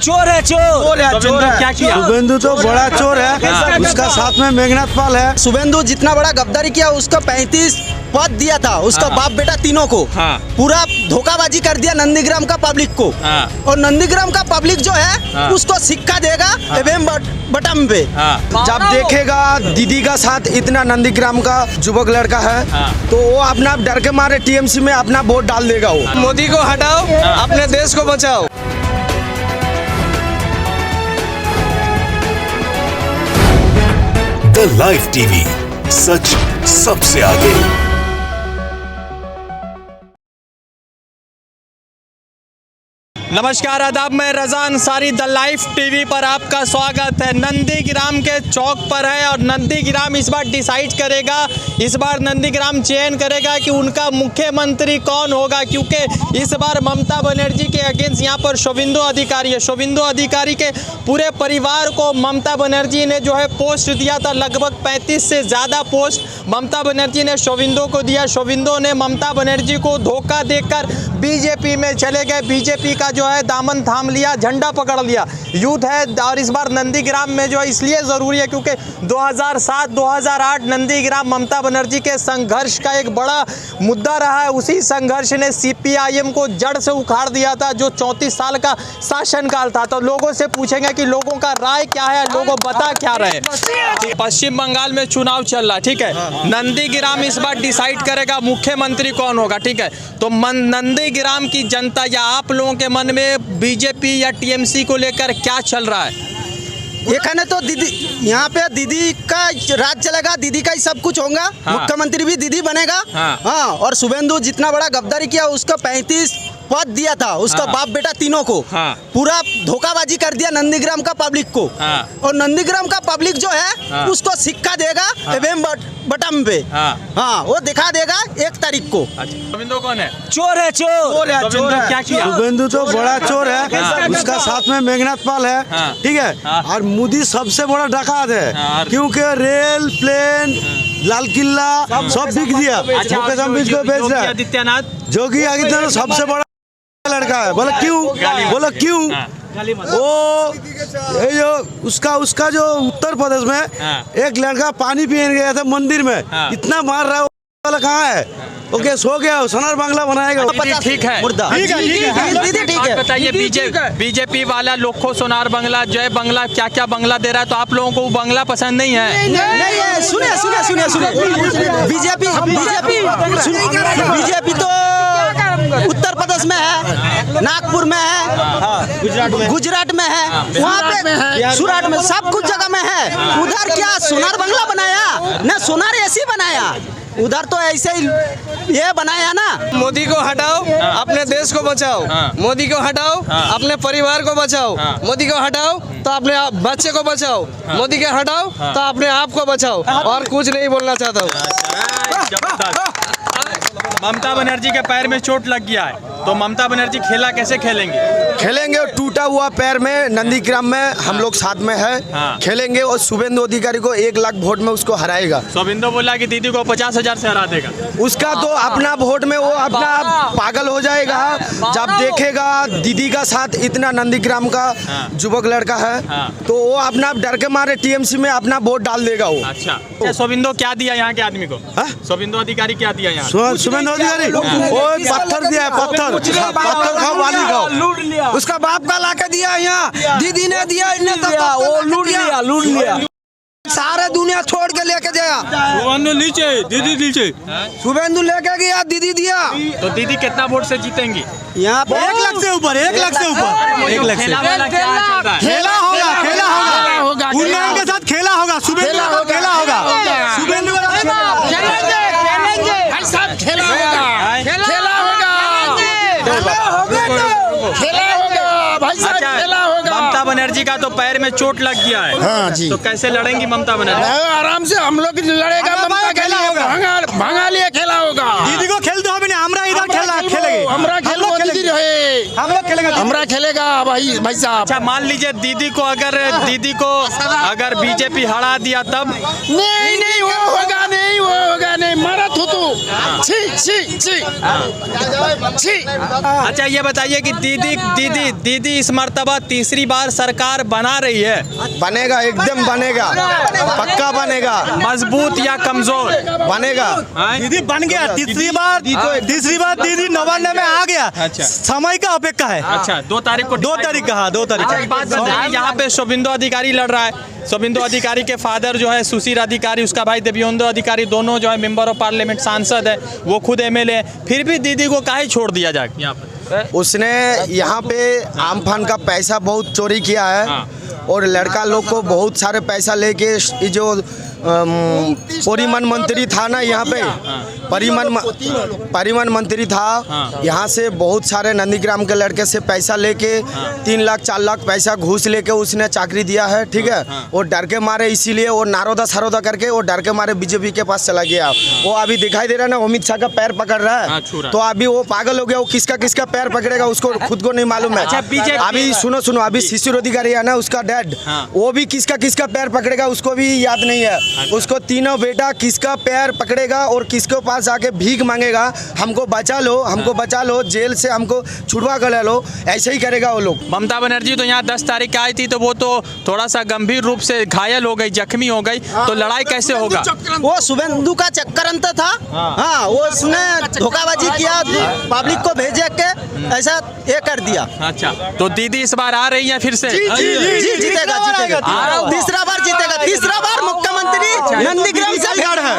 चोर है चोर है। क्या किया? शुभेंदु तो बड़ा चोर है, उसका साथ में मेघनाथ पाल है। शुभेंदु जितना बड़ा गद्दारी किया, उसका 35 पद दिया था, उसका बाप बेटा तीनों को पूरा धोखाबाजी कर दिया नंदीग्राम का पब्लिक को। और नंदीग्राम का पब्लिक जो है उसको सिक्का देगा एवं बटन पे। जब देखेगा दीदी का साथ इतना नंदीग्राम का युवक लड़का है तो वो अपना डर के मारे टीएमसी में अपना वोट डाल देगा। वो मोदी को हटाओ, अपने देश को बचाओ। द लाइव टीवी, सच सबसे आगे। नमस्कार, आदाब, मैं Raza Ansari the live TV पर आपका स्वागत है। नंदीग्राम के चौक पर है और नंदीग्राम इस बार डिसाइड करेगा, इस बार नंदीग्राम चयन करेगा कि उनका मुख्यमंत्री कौन होगा, क्योंकि इस बार ममता बनर्जी के अगेंस्ट यहाँ पर शुभेंदु अधिकारी है। शुभेंदु अधिकारी के पूरे परिवार को ममता बनर्जी ने जो है पोस्ट दिया था, लगभग 35 से ज़्यादा पोस्ट ममता बनर्जी ने शुभेंदु को दिया। शुभेंदु ने ममता बनर्जी को धोखा देकर बीजेपी में चले गए, बीजेपी का जो है दामन थाम लिया, झंडा पकड़ लिया। यूथ है और इस बार नंदीग्राम में जो है इसलिए ज़रूरी है क्योंकि 2007-2008 नंदीग्राम ममता बनर्जी के संघर्ष का एक बड़ा मुद्दा रहा है। उसी संघर्ष ने सीपीआईएम को जड़ से उखाड़ दिया था, जो 34 साल का शासनकाल था। तो लोगों से पूछेंगे कि लोगों का राय क्या है, लोगों बता क्या रहे। पश्चिम बंगाल में चुनाव चल रहा है, ठीक है। नंदीग्राम इस बार डिसाइड करेगा मुख्यमंत्री कौन होगा, ठीक है। तो नंदीग्राम की जनता या आप लोगों के मन में बीजेपी या टीएमसी को लेकर क्या चल रहा है? ये कहने तो दीदी, यहाँ पे दीदी का राज चलेगा, दीदी का ही सब कुछ होगा। मुख्यमंत्री भी दीदी बनेगा। हाँ, और शुभेंदु जितना बड़ा गद्दारी किया, उसका 35 पद दिया था, उसका बाप बेटा तीनों को पूरा धोखाबाजी कर दिया नंदीग्राम का पब्लिक को। और नंदीग्राम का पब्लिक जो है उसको सिक्का देगा एवं बटन पे। हाँ, वो दिखा देगा 1 तारीख को। शुभेंदु कौन है? चोर है चोर है। क्या किया? शुभेंदु तो बड़ा चोर है, उसका साथ में मेघनाथ पाल है, ठीक है। और मोदी सबसे बड़ा डकात है, क्योंकि रेल, प्लेन, लाल किला सब बिक दिया, मुकेश को बेच रहा है। आदित्यनाथ, योगी आदित्यनाथ सबसे बड़ा लड़का है। बोला क्यों? वो ये जो उसका जो उत्तर प्रदेश में एक लड़का पानी पीने गया था मंदिर में, इतना मार रहा है, वाला कहाँ है? ओके, सो गया, सोनार बांग्ला बनाएगा। ठीक है, ठीक है। बताइए, बीजेपी वाला लोखो सोनार बंगला, जय बंगला, क्या क्या बंगला दे रहा है, तो आप लोगों को बंगला पसंद नहीं है? नहीं है। सुनिए, बीजेपी तो उत्तर प्रदेश में है, नागपुर में है, गुजरात में है, वहाँ पे सूरत में, सब कुछ जगह में है। उधर क्या सोनार बंगला बनाया ना, सोनार एसी बनाया, उधर तो ऐसे ही ये बनाया ना। मोदी को हटाओ, अपने देश को बचाओ। मोदी को हटाओ, अपने परिवार को बचाओ। मोदी को हटाओ तो अपने बच्चे को बचाओ। मोदी को हटाओ तो अपने आप को बचाओ। और कुछ नहीं बोलना चाहता हूँ। ममता बनर्जी के पैर में चोट लग गया है, तो ममता बनर्जी खेला कैसे खेलेंगे? और टूटा हुआ पैर में नंदीग्राम में हम लोग साथ में है, खेलेंगे और शुभेंदु अधिकारी को 1 लाख वोट में उसको हराएगा। शुभेंदु बोला कि दीदी को 50,000 से हरा देगा। उसका तो अपना वोट में वो अपना पागल हो जाएगा जब देखेगा दीदी का साथ इतना नंदीग्राम का युवक लड़का है, तो वो अपना डर के मारे टीएमसी में अपना वोट डाल देगा वो। अच्छा, शुभेंदु क्या दिया यहाँ के आदमी को? शुभेंदु अधिकारी क्या दिया यहाँ? शुभेंदु अधिकारी वो पत्थर दिया है, पत्थर खाओ, वाली खाओ। लूट लिया, उसका बाप का लाके दिया यहाँ, दीदी ने दिया, इन्हें वो लूट लिया। सारे दुनिया छोड़ के लेके गया। शुभेंदु नीचे, दीदी नीचे। शुभेंदु लेके गया, दीदी दिया। तो दीदी कितना वोट से जीतेंगी? यहाँ पे 1 लाख से ऊपर, 1 लाख से ऊपर। 1 लाख से खेला वाला क्या चल रहा है? खेला होगा, उन्नयन के साथ खेला होगा, शुभेंदु का खेला होगा, शुभेंदु का ममता बनर्जी का तो पैर में चोट लग गया है। हाँ जी। तो कैसे लड़ेंगी ममता बनर्जी? आराम से हम लोग लड़ेगा, ममता खेला होगा, भांगा लिए खेला होगा। दीदी को खेलते हो भी नहीं, हमरा इधर खेलेंगे, हम लोग खेलेंगे। हमरा खेलेगा भाई साहब। अच्छा मान लीजिए दीदी को अगर बीजेपी हरा दिया तब नहीं वो होगा नहीं मारा थू छी। अच्छा ये बताइए कि दीदी इस मर्तबा तीसरी बार सरकार बना रही है, बनेगा, एकदम बनेगा, पक्का बनेगा। मजबूत या कमजोर बनेगा। दीदी बन गया, तीसरी बार दीदी नवान्न में आ गया। अच्छा। समय का अपेक्षा है। अच्छा 2 तारीख को 2 तारीख का, हाँ 2 तारीख। अच्छा एक बात बताइए, यहाँ पे शुभेंदु अधिकारी लड़ रहा है। शुभेंदु अधिकारी के फादर जो है सुशील अधिकारी, उसका भाई देवेंद्र अधिकारी, दोनों जो है मेंबर ऑफ पार्लियामेंट सांसद है, वो खुद एमएलए है। फिर भी दीदी को काहे छोड़ दिया जाए यहाँ पे? उसने यहाँ पे आमफान का पैसा बहुत चोरी किया है और लड़का लोग को बहुत सारे पैसा लेके जो परिवहन मंत्री था ना, यहाँ पे परिवहन मंत्री था, यहाँ से बहुत सारे नंदीग्राम के लड़के से पैसा लेके 3 लाख 4 लाख पैसा घूस लेके उसने चाकरी दिया है, ठीक है। वो डर के मारे, इसीलिए वो नारोदा सरोदा करके वो डर के मारे बीजेपी के पास चला गया। वो अभी दिखाई दे रहा है ना, अमित शाह का पैर पकड़ रहा है, तो अभी वो पागल हो गया। वो किसका पैर पकड़ेगा उसको खुद को नहीं मालूम है। अभी सुनो, अभी शिशिर अधिकारी है ना, उसका डैड, वो भी किसका पैर पकड़ेगा उसको भी याद नहीं है। उसको तीनों बेटा किसका पैर पकड़ेगा और किसके पास आके भीख मांगेगा, हमको बचा लो, जेल से हमको छुड़वा कर ले लो, ऐसे ही करेगा वो लोग। ममता बनर्जी तो यहाँ 10 तारीख आई थी, तो वो तो थोड़ा सा गंभीर रूप से घायल हो गई, जख्मी हो गई, तो लड़ाई कैसे होगा? वो शुभेंदु का चक्करंत था। हाँ वो उसने धोखाबाजी किया, पब्लिक को भेजे के ऐसा ये कर दिया। अच्छा तो दीदी इस बार आ रही है फिर से? जीतेगा। तीसरा बार मुख्यमंत्री नंदीग्राम से गढ़ है,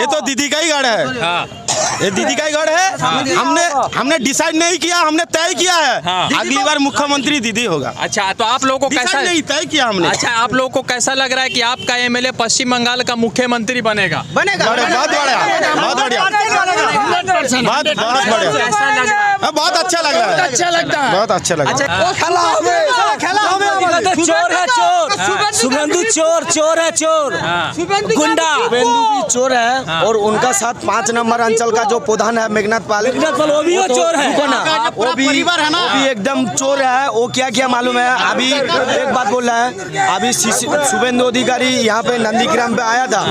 ये तो दीदी का ही गढ़ है। ये दीदी का ही गढ़ है। हमने डिसाइड नहीं किया, हमने तय किया है अगली बार मुख्यमंत्री दीदी होगा। अच्छा तो आप लोगों को कैसा नहीं तय किया हमने। अच्छा आप लोगों को कैसा लग रहा है कि आपका एमएलए पश्चिम बंगाल का मुख्यमंत्री बनेगा? बहुत बढ़िया, कैसा लग रहा है? बहुत अच्छा लग रहा है, बहुत अच्छा लग रहा है। चोर है चोर, शुभेंदु चोर है, गुंडा। शुभेंदु भी चोर है और उनका साथ 5 नंबर अंचल का जो प्रधान है मेघनाथ पाल, वो भी चोर है, वो भी एकदम चोर है। वो क्या मालूम है, अभी एक बात बोल रहा है, अभी शुभेंदु अधिकारी यहाँ पे नंदीग्राम पे आया था,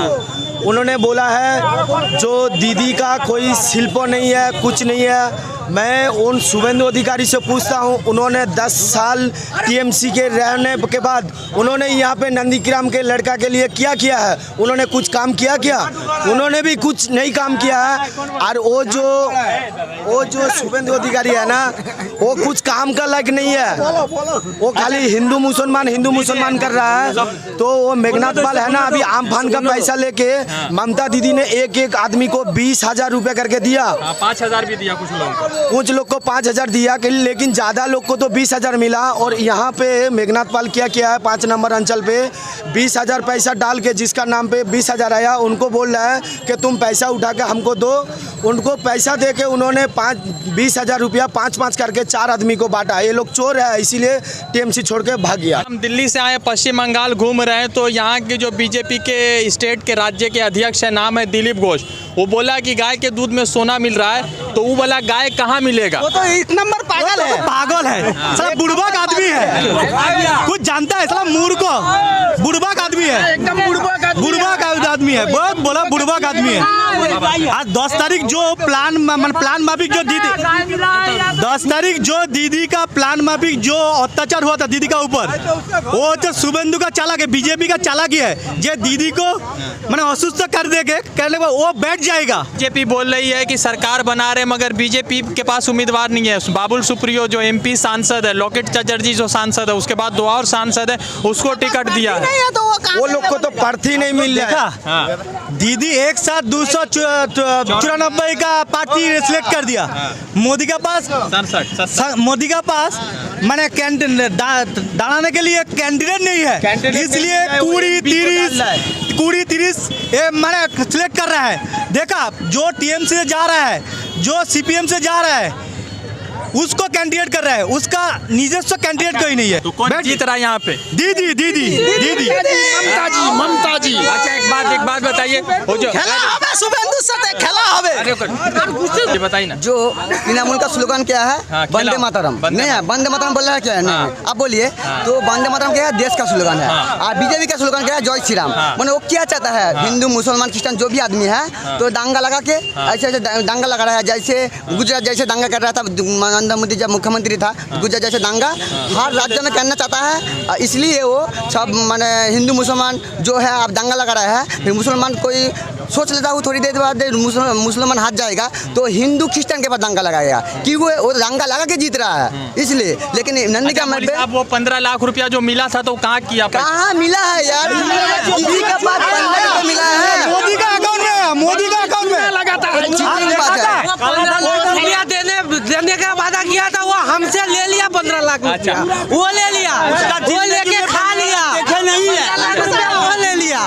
उन्होंने बोला है जो दीदी का कोई शिल्प नहीं है, कुछ नहीं है। मैं उन शुभेंदु अधिकारी से पूछता हूं, उन्होंने 10 साल टीएमसी के रहने के बाद उन्होंने यहाँ पे नंदीग्राम के लड़का के लिए क्या किया है? उन्होंने कुछ काम किया क्या? उन्होंने भी कुछ नहीं काम किया है। और वो जो शुभेंदु अधिकारी है ना, वो कुछ काम का लायक नहीं है, वो खाली हिंदू मुसलमान कर रहा है। तो वो मेघनाथ पाल है ना, अभी आमफान का पैसा लेके ममता दीदी ने एक आदमी को 20,000 रुपये करके दिया। 5,000 भी दिया कुछ लोग को 5,000 दिया, लेकिन ज़्यादा लोग को तो 20,000 मिला। और यहाँ पे मेघनाथ पाल क्या किया है, 5 नंबर अंचल पे 20,000 पैसा डाल के, जिसका नाम पे 20,000 आया, उनको बोल रहा है कि तुम पैसा उठा के हमको दो। उनको पैसा दे के उन्होंने 20,000 रुपया 5-5 करके 4 आदमी को बांटा। ये लोग चोर है, इसीलिए टीएमसी छोड़ के भाग गया। हम दिल्ली से आए, पश्चिम बंगाल घूम रहे हैं, तो यहाँ के जो बीजेपी के स्टेट के राज्य के अध्यक्ष है, नाम है दिलीप घोष, वो बोला कि गाय के दूध में सोना मिल रहा है। तो वो बोला गाय कहाँ मिलेगा? वो तो 1 नंबर पागल है, साला बुड़बक आदमी है, कुछ जानता है, साला मूर्ख बुड़बक आदमी है, एकदम बुड़बक आदमी है, बहुत बोला बुड़बक आदमी है। आज 10 तारीख जो प्लान माफिक जो दीदी 10 तारीख जो दीदी का प्लान माफिक जो अत्याचार हुआ था दीदी का ऊपर, वो तो शुभेंदु का चालाक है, बीजेपी का चालाक है, जो दीदी को मैंने असुस्थ कर देके कहने को वो बैठ जाएगा। बीजेपी बोल रही है कि सरकार बना रहे, मगर बीजेपी के पास उम्मीदवार नहीं है। बाबुल सुप्रियो जो एमपी सांसद है, लोकेट चटर्जी जो सांसद है, उसके बाद 2 और सांसद है, उसको टिकट दिया है। वो लोग को तो प्रार्थी नहीं मिल रहा है। दीदी एक साथ 294 का पार्टी सिलेक्ट कर दिया। मोदी का पास मैंने दाड़ाने के लिए कैंडिडेट नहीं है, इसलिए कुड़ी 30 ये मैंने सिलेक्ट कर रहा है। देखा जो टीएमसी से जा रहा है, जो सीपीएम से जा रहा है, उसको कैंडिडेट कर रहा है, उसका निजस्व कैंडिडेट कोई नहीं है। तो कौन जीत रहा है यहाँ पे? दीदी ममता जी। अच्छा एक बात बताइए, वो जो शुभेंदु से खेला हवे। ये बताइए ना। जो तृणमूल का स्लोगन क्या है? हाँ, वंदे खिलाओ। मातरम। वंदे नहीं है, वंदे मातरम बोल रहा है क्या है? नहीं हाँ। आप बोलिए। तो वंदे मातरम क्या है? देश का स्लोगन है। हाँ। और बीजेपी का स्लोगन क्या है? जय श्री राम। माने वो क्या चाहता है? हिंदू मुसलमान क्रिश्चियन जो भी आदमी है तो दांगा लगा के ऐसे ऐसे दांगा लगा रहा है। जैसे गुजरात जैसे दांगा कर रहा था नरेंद्र मोदी जब मुख्यमंत्री था, गुजरात जैसे दांगा हर राज्य में करना चाहता है। इसलिए वो सब माने हिंदू मुसलमान जो है अब दांगा लगा रहा है। फिर मुसलमान कोई सोच लेता हूँ थोड़ी देर बाद मुसलमान हाथ जाएगा तो हिंदू क्रिश्चियन के पास दांगा लगाएगा कि वो दांगा लगा के जीत रहा है इसलिए। लेकिन नंदीग्राम में वो 15 लाख रुपया जो मिला था तो कहाँ किया? कहाँ मिला है यार? दीदी के पास 15 रुपये मिला है। मोदी का अकाउंट में है, मोदी का अकाउंट में लगाता है। रुपया देने का वादा किया था, वो हमसे ले लिया 15 लाख रुपया। वो ले लिया, वो लेके खा लिया, देखे नहीं है, वो ले लिया।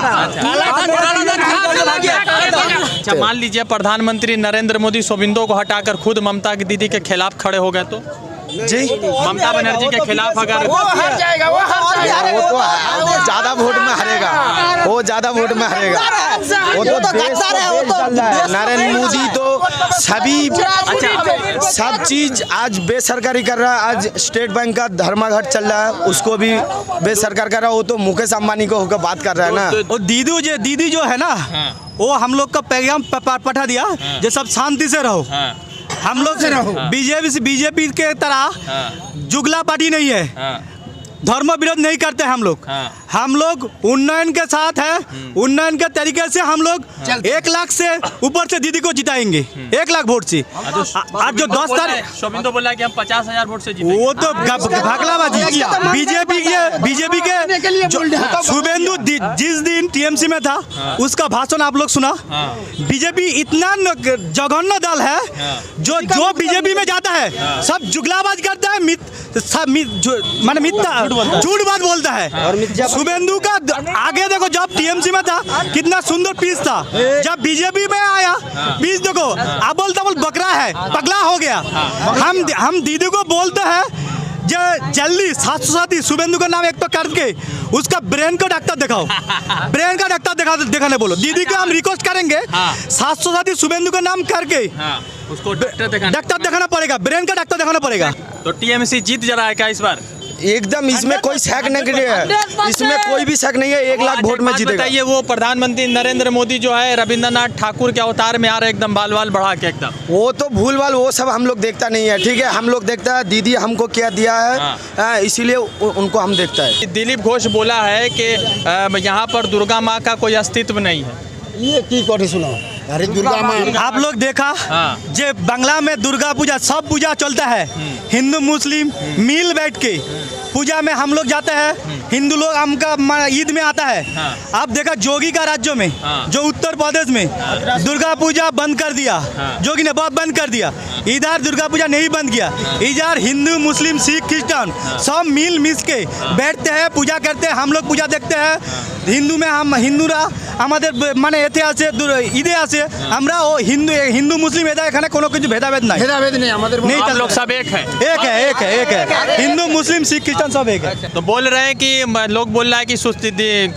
अच्छा, मान लीजिए प्रधानमंत्री नरेंद्र मोदी शोभिंदो को हटाकर खुद ममता की दीदी के खिलाफ खड़े हो गए तो जी ममता बनर्जी के खिलाफ अगर वो हार जाएगा, वो हार जाएगा। वो तो ज्यादा वोट में हारेगा, वो ज्यादा वोट में हारेगा। वो तो देश चल रहा है। नरेंद्र मोदी तो सभी सब चीज आज बेसरकारी कर रहा है। आज स्टेट बैंक का धर्माघट चल रहा है, उसको भी बेसरकार कर रहा है। वो तो मुकेश अंबानी को होकर बात कर रहा है ना। और दीदी जो है ना, वो हम लोग का पैगाम पठा दिया जो सब शांति से रहो। हम लोग बीजेपी के तरह जुगला पार्टी नहीं है, धर्म विरोध नहीं करते हम लोग उन्नयन के साथ है। उन्नयन के तरीके से हम लोग 1 लाख से ऊपर से दीदी को जिताएंगे, 1 लाख वोट से। आज जो 10 तारीख शोभिंदो बोला कि हम 50,000 वोट से जीतेंगे। वो तो भागलाबाजी बीजेपी के शुभेंदु जिस दिन टीएमसी में था उसका भाषण आप लोग सुना। बीजेपी इतना जघन्य दल है जो बीजेपी में जाता है सब जुगलाबाज करता है, झूठ बात बोलता है। शुभेंदु का आगे देखो, जब टीएमसी में था कितना सुंदर पीस था, जब बीजेपी में आया पीस देखो अबोल तबोल बकरा है, पगला हो गया। हम दीदी को बोलते हैं जो जल्दी 707 शुभेंदु का नाम एक तो करके उसका ब्रेन का डॉक्टर दिखाओ, ब्रेन का डॉक्टर दिखाने बोलो। दीदी को हम रिक्वेस्ट करेंगे 707 शुभेंदु का नाम करके उसको डॉक्टर दिखाना पड़ेगा, ब्रेन का डॉक्टर दिखाना पड़ेगा। तो टीएमसी जीत जा रहा है क्या इस बार? एकदम इसमें कोई शक नहीं है, इसमें कोई भी शक नहीं है। 1 लाख वोट में जीतेगा। बताइए, वो प्रधानमंत्री नरेंद्र मोदी जो है रविंद्रनाथ ठाकुर के अवतार में आ रहे, एकदम बाल बढ़ा के एकदम। वो तो भूल भाल वो सब हम लोग देखता नहीं है, ठीक है। हम लोग देखता है दीदी हमको क्या दिया है, इसीलिए उनको हम देखता है। दिलीप घोष बोला है कि यहाँ पर दुर्गा माँ का कोई अस्तित्व नहीं है। ये की कोठी सुनो, अरे दुर्गा माँ आप लोग देखा जे बांग्ला में दुर्गा पूजा सब पूजा चलता है, हिंदू मुस्लिम मिल बैठ के पूजा में हम लोग जाते हैं। हिंदू लोग हमका ईद में आता है। आप देखा जोगी का राज्य में जो उत्तर प्रदेश में दुर्गा पूजा बंद कर दिया, जोगी ने बहुत बंद कर दिया। इधर दुर्गा पूजा नहीं बंद किया, इधर हिंदू मुस्लिम सिख क्रिश्चियन सब मिल मिस के बैठते हैं, पूजा करते हैं। हम लोग पूजा देखते हैं। हिंदू में हम हिंदूरा আমাদের মানে এতে আছে ঈদে আছে আমরা ও হিন্দু মুসলিম এটা এখানে কোনো কিছু ভেদাভেদ নাই, भेदाभेद नहीं हमारे नहीं आप लोग सब एक है। एक है हिंदू मुस्लिम सिख क्रिश्चियन सब एक है। तो बोल रहे हैं कि लोग बोल रहा है कि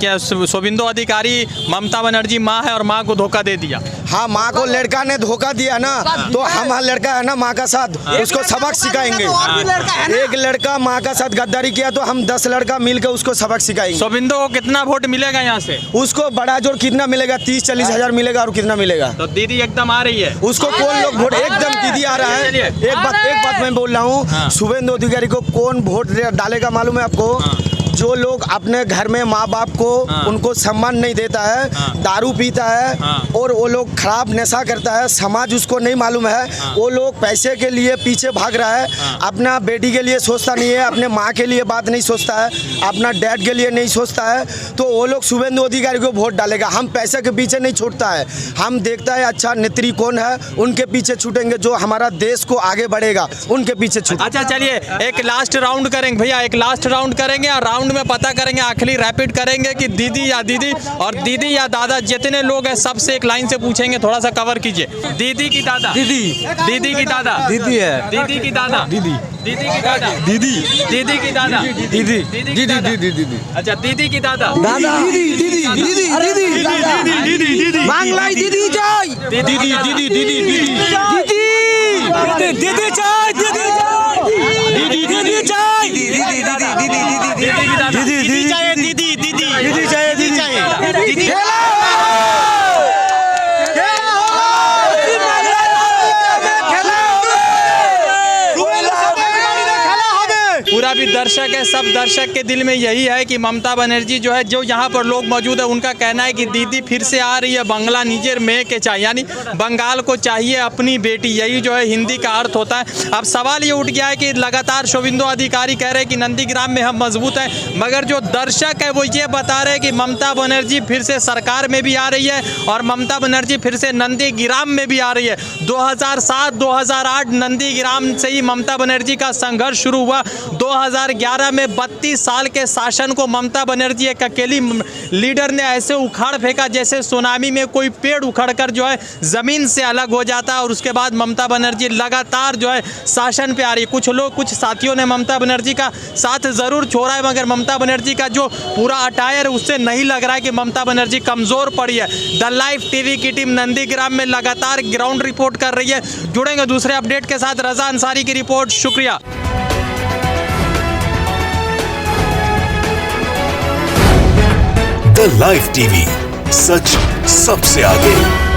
क्या शोभिंदो अधिकारी ममता बनर्जी माँ है और माँ को धोखा दे दिया। हाँ, माँ को लड़का ने धोखा दिया ना, तो हम लड़का है ना माँ का साथ, उसको सबक सिखाएंगे। एक लड़का माँ का साथ गद्दारी किया तो हम 10 लड़का मिलकर उसको सबक सिखाएंगे। शोभिंदो को कितना वोट मिलेगा यहाँ से? उसको बड़ा जोर कितना मिलेगा? 30-40 हजार मिलेगा। और कितना मिलेगा? तो दीदी एकदम आ रही है, उसको कौन लोग वोट एकदम दीदी आ रहा है। एक बात मैं बोल रहा हूँ, शुभेंदु अधिकारी को कौन वोट डालेगा मालूम है आपको? जो लोग अपने घर में माँ बाप को उनको सम्मान नहीं देता है, दारू पीता है और वो लोग खराब नशा करता है, समाज उसको नहीं मालूम है, वो लोग पैसे के लिए पीछे भाग रहा है, अपना बेटी के लिए सोचता नहीं है, अपने माँ के लिए बात नहीं सोचता है, अपना डैड के लिए नहीं सोचता है, तो वो लोग शुभेंदु अधिकारी को वोट डालेगा। हम पैसे के पीछे नहीं छूटता है, हम देखता है अच्छा नेत्री कौन है, उनके पीछे छूटेंगे। जो हमारा देश को आगे बढ़ेगा उनके पीछे छूट। अच्छा चलिए एक लास्ट राउंड करेंगे भैया, एक लास्ट राउंड करेंगे और ग्राउंड में पता करेंगे, आखिरी रैपिड करेंगे कि दीदी या दादा जितने लोग हैं सबसे एक लाइन से पूछेंगे, थोड़ा सा कवर कीजिए। दीदी की दादा, दीदी की दादा, दीदी है, दीदी की दादा, दीदी की दादा, दीदी की दादा, दीदी। अच्छा, दीदी की दादा, बांग्लाई दीदी जय, दीदी पूरा भी दर्शक है, सब दर्शक के दिल में यही है कि ममता बनर्जी जो है, जो यहाँ पर लोग मौजूद है, उनका कहना है कि दीदी फिर से आ रही है, बंगला निजेर में के चाहिए, यानी बंगाल को चाहिए अपनी बेटी, यही जो है हिंदी का अर्थ होता है। अब सवाल ये उठ गया है कि लगातार शुभेंदु अधिकारी कह रहे हैं कि नंदीग्राम में हम मजबूत हैं, मगर जो दर्शक है वो ये बता रहे हैं कि ममता बनर्जी फिर से सरकार में भी आ रही है और ममता बनर्जी फिर से नंदीग्राम में भी आ रही है। 2007-2008 नंदीग्राम से ही ममता बनर्जी का संघर्ष शुरू हुआ। 2011 में 32 साल के शासन को ममता बनर्जी एक अकेली लीडर ने ऐसे उखाड़ फेंका जैसे सुनामी में कोई पेड़ उखड़कर जो है ज़मीन से अलग हो जाता है, और उसके बाद ममता बनर्जी लगातार जो है शासन पे आ रही है। कुछ साथियों ने ममता बनर्जी का साथ ज़रूर छोड़ा है, मगर ममता बनर्जी का जो पूरा अटायर है उससे नहीं लग रहा है कि ममता बनर्जी कमज़ोर पड़ी है। द लाइव टीवी की टीम नंदीग्राम में लगातार ग्राउंड रिपोर्ट कर रही है। जुड़ेंगे दूसरे अपडेट के साथ। रजा अंसारी की रिपोर्ट, शुक्रिया। द लाइव टीवी, सच सबसे आगे।